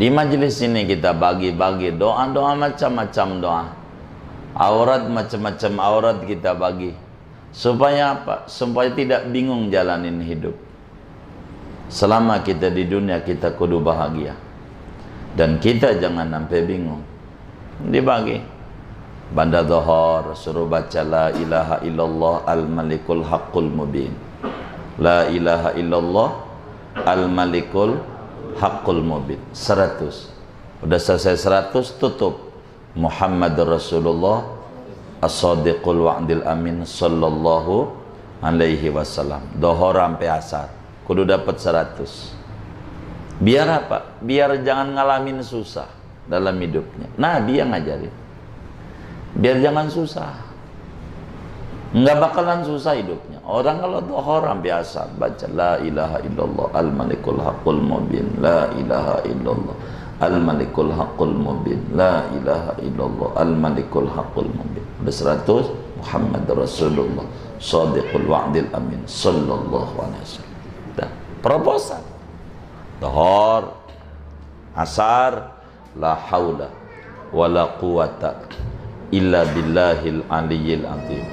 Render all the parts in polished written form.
Di majelis ini kita bagi-bagi doa-doa, macam-macam doa. Aurat, macam-macam aurat kita bagi. Supaya apa? Supaya tidak bingung jalanin hidup. Selama kita di dunia, kita kudu bahagia. Dan kita jangan sampai bingung. Dibagi. Banda Dhuhr suruh baca la ilaha illallah al-malikul haqqul mubin. La ilaha illallah al-malikul haqqul mubin. 100. Udah selesai 100, tutup. Muhammad Rasulullah as-sadiqul wa'dil amin sallallahu alaihi wasallam. Dhuhr sampai asar. Kudu dapat 100. Biar apa? Biar jangan ngalamin susah dalam hidupnya. Nabi yang ngajarin. Biar jangan susah. Nggak bakalan susah hidupnya. Orang kalau dhuhr sampai asar baca la ilaha illallah al-malikul haqqul mubin, la ilaha illallah al-malikul haqqul mubin, la ilaha illallah al-malikul haqqul mubin. Udah 100, Muhammad Rasulullah shadiqul wa'dil amin sallallahu alaihi wasallam. Dah, proposal. Dhuhr, asar, la haula wala quwata illa billahil aliyyil azim.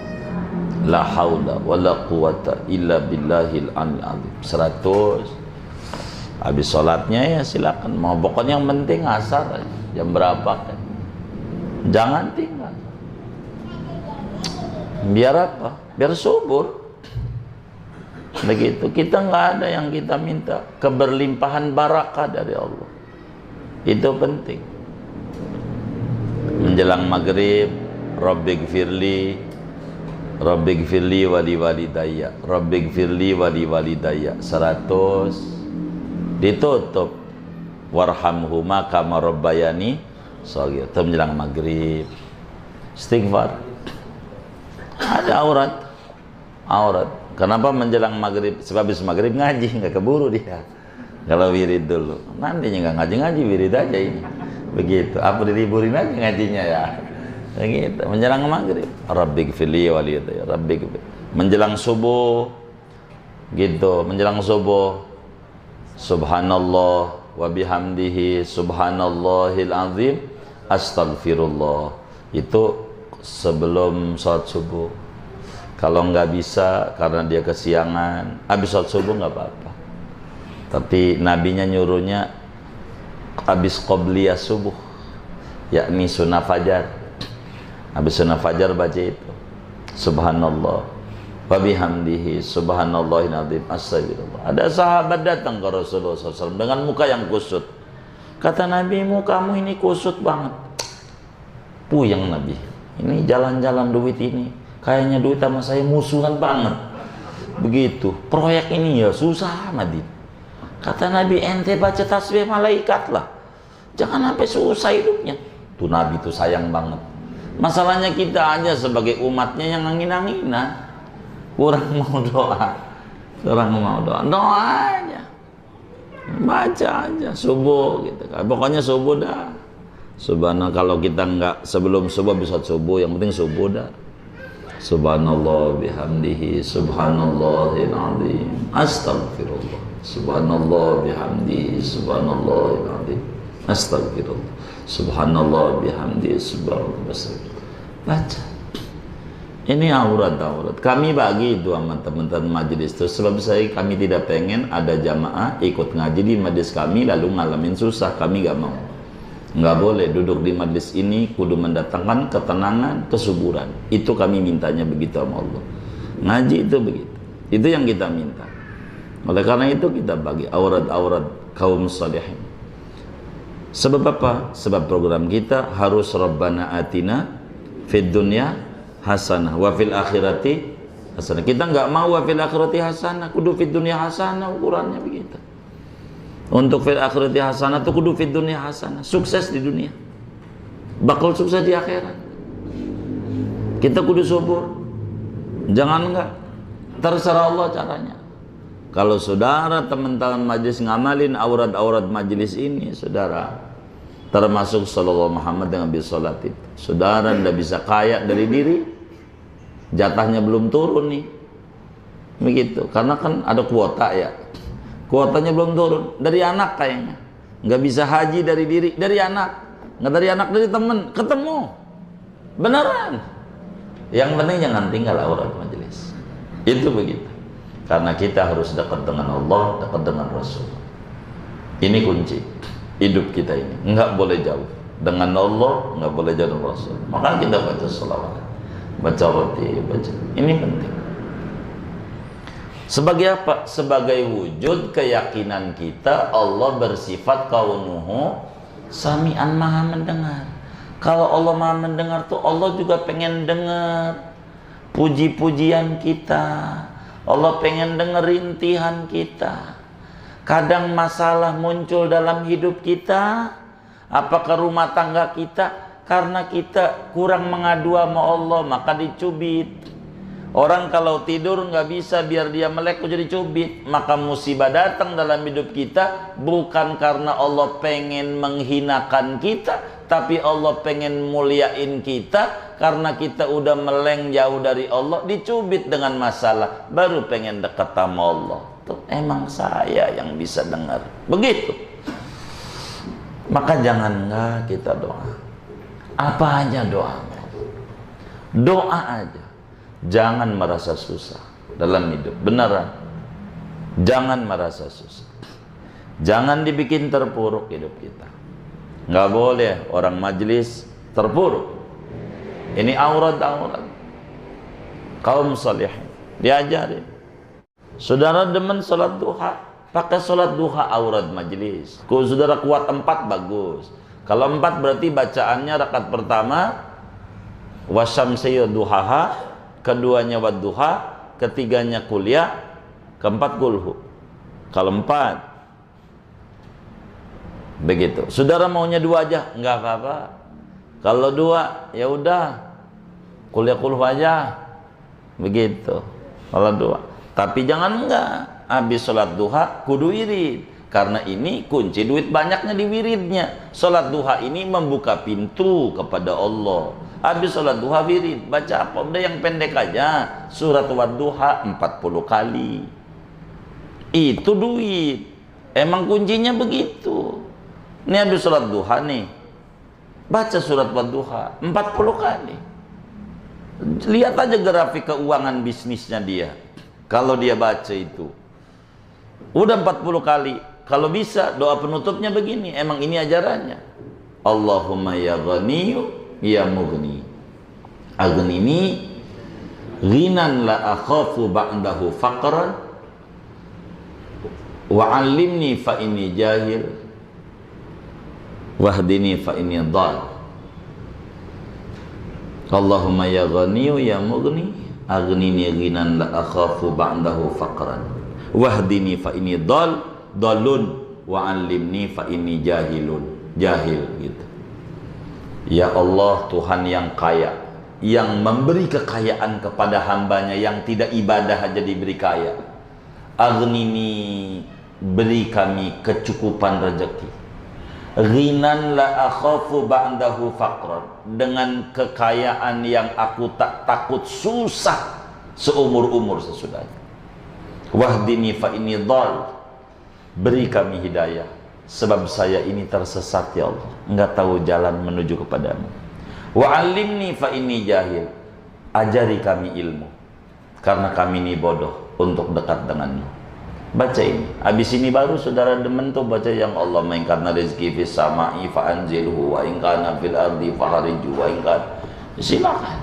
La haula wala quwata illa billahil aliyyil azim. 100. Habis sholatnya ya silakan. Mau pokoknya yang penting asar aja. Jam berapa kan? Jangan tinggal. Biar apa? Biar subur. Begitu. Kita nggak ada yang kita minta. Keberlimpahan barakah dari Allah. Itu penting. Menjelang maghrib, Rabbighfirli wali walidayya, Rabbighfirli wali walidayya. 100. Ditutup. Warhamhuma kama rabbayani shaghir. Itu menjelang maghrib. Istighfar. Ada aurat. Kenapa menjelang maghrib? Sebab habis maghrib ngaji, nggak keburu dia. Kalau wirid dulu, nantinya nggak ngaji, wirid aja ini. Begitu. Apa diliburin aja ngajinya ya. Begitu. Menjelang maghrib, Rabbighfirli walidayya, Rabbighfirli. Menjelang subuh, gitu. Menjelang subuh, Subhanallah wa bihamdihi subhanallahil azim astaghfirullah. Itu sebelum sholat subuh. Kalau nggak bisa karena dia kesiangan, habis sholat subuh nggak apa-apa. Tapi nabinya nyuruhnya habis qobliyah subuh, yakni sunnah fajar. Habis sunnah fajar baca itu subhanallah wa bihamdihi subhanallahil azim astagfirullah. Ada sahabat datang ke Rasulullah SAW dengan muka yang kusut. Kata Nabi, mukamu ini kusut banget. Puyeng Nabi. Ini jalan-jalan duit ini, kayaknya duit sama saya musuhan banget. Begitu. Proyek ini ya susah Nabi. Kata Nabi, ente baca tasbih malaikat lah. Jangan sampai susah hidupnya. Tuh Nabi tuh sayang banget. Masalahnya kita aja sebagai umatnya yang angin-anginan. Kurang mau doa. Doa aja. Baca aja subuh gitu kan. Pokoknya subuh dah. Subhanallah, kalau kita enggak sebelum subuh bisa subuh, yang penting subuh dah. Subhanallah bihamdihi subhanallahil azim astaghfirullah. Subhanallah bihamdihi subhanallahil azim astaghfirullah. Subhanallah bihamdihi subhanallah. Baca. Ini aurat. Kami bagi itu sama teman-teman majelis itu. Sebab kami tidak pengen ada jamaah ikut ngaji di majelis kami lalu ngalamin susah. Kami gak mau. Nggak boleh duduk di majelis ini kudu mendatangkan ketenangan, kesuburan. Itu kami mintanya begitu sama Allah. Ngaji itu begitu. Itu yang kita minta. Oleh karena itu kita bagi aurat-aurat kaum salihin. Sebab apa? Sebab program kita harus Rabbana atina fid dunya hasanah wa fil akhirati hasanah. Kita nggak mau wa fil akhirati hasanah, kudu fid dunya hasanah, ukurannya begitu. Untuk fil akhirati hasanah itu kudu fid dunya hasanah, sukses di dunia, bakal sukses di akhirat. Kita kudu subur, jangan enggak, terserah Allah caranya. Kalau saudara teman-teman majelis ngamalin aurat-aurat majelis ini, saudara termasuk sallallahu Muhammad dengan bisolat itu, saudara tidak bisa kaya dari diri, jatahnya belum turun nih, begitu. Karena kan ada kuota ya, kuotanya belum turun dari anak kayaknya. nggak bisa haji dari anak, nggak dari anak dari teman, ketemu beneran. Yang penting jangan tinggal aurat majelis. Itu begitu. Karena kita harus dekat dengan Allah, dekat dengan Rasul. Ini kunci hidup kita ini. Nggak boleh jauh dengan Allah, nggak boleh jauh dengan Rasul. Maka kita baca sholawat, baca roti, baca. Ini penting. Sebagai apa? Sebagai wujud keyakinan kita Allah bersifat kaunuhu sami'an, maha mendengar. Kalau Allah maha mendengar tuh Allah juga pengen dengar puji-pujian kita. Allah pengen denger rintihan kita. Kadang masalah muncul dalam hidup kita, apakah rumah tangga kita, karena kita kurang mengadu sama Allah maka dicubit. Orang kalau tidur nggak bisa biar dia melek jadi cubit, maka musibah datang dalam hidup kita bukan karena Allah pengen menghinakan kita, tapi Allah pengen muliain kita. Karena kita udah meleng jauh dari Allah, dicubit dengan masalah, baru pengen dekat sama Allah. Tuh, emang saya yang bisa dengar begitu. Maka jangan nggak kita doa, apa aja doa, doa aja. Jangan merasa susah dalam hidup, beneran. Jangan merasa susah. Jangan dibikin terpuruk hidup kita. Nggak boleh orang majelis terpuruk. Ini aurat-aurat kaum salihin diajarin. Saudara demen sholat duha, pakai sholat duha aurat majelis. Kalau saudara kuat 4 bagus. Kalau 4 berarti bacaannya rakaat pertama wasyamsi duhaha, keduanya wadduha, ketiganya kuliah, keempat kulhu. Kalau 4 begitu. Saudara maunya 2 aja, nggak apa-apa. Kalau 2 ya udah kuliah kulhu aja, begitu. Kalau 2, tapi jangan enggak habis sholat duha kudu wirid, karena ini kunci duit banyaknya di wiridnya. Sholat duha ini membuka pintu kepada Allah. Habis sholat duha wirid, baca apa? Udah yang pendek aja, surat wadduha 40 kali. Itu duit. Emang kuncinya begitu. Ini habis sholat duha nih, baca surat wadduha 40 kali. Lihat aja grafik keuangan bisnisnya dia. Kalau dia baca itu udah 40 kali. Kalau bisa doa penutupnya begini. Emang ini ajarannya. Allahumma ya ghaniyu ya mughni, aghnini ghinan la akhafu ba'dahu faqran wa 'allimni fa inni jahil wahdini fa inni dhal. Allahumma ya ghaniyu ya mughni aghnini ghinan la akhafu ba'dahu faqran wahdini fa inni dalun wa 'allimni fa inni jahil gitu. Ya Allah, Tuhan yang kaya, yang memberi kekayaan kepada hambanya yang tidak ibadah aja diberi kaya. Aghnini, beri kami kecukupan rezeki. Ghinan la akhafu ba'dahu faqran, dengan kekayaan yang aku tak takut susah seumur-umur sesudahnya. Wahdini fa inni dhal, beri kami hidayah, sebab saya ini tersesat ya Allah, enggak tahu jalan menuju kepadamu. Wa 'allimni fa inni jahil, ajari kami ilmu, karena kami ini bodoh untuk dekat denganmu. Baca ini, habis ini baru saudara demen tuh baca yang Allah mengkana rezeki fis sama'i fa anzilhu wa in kana fil ardi fahariju wa in kana. Silakan.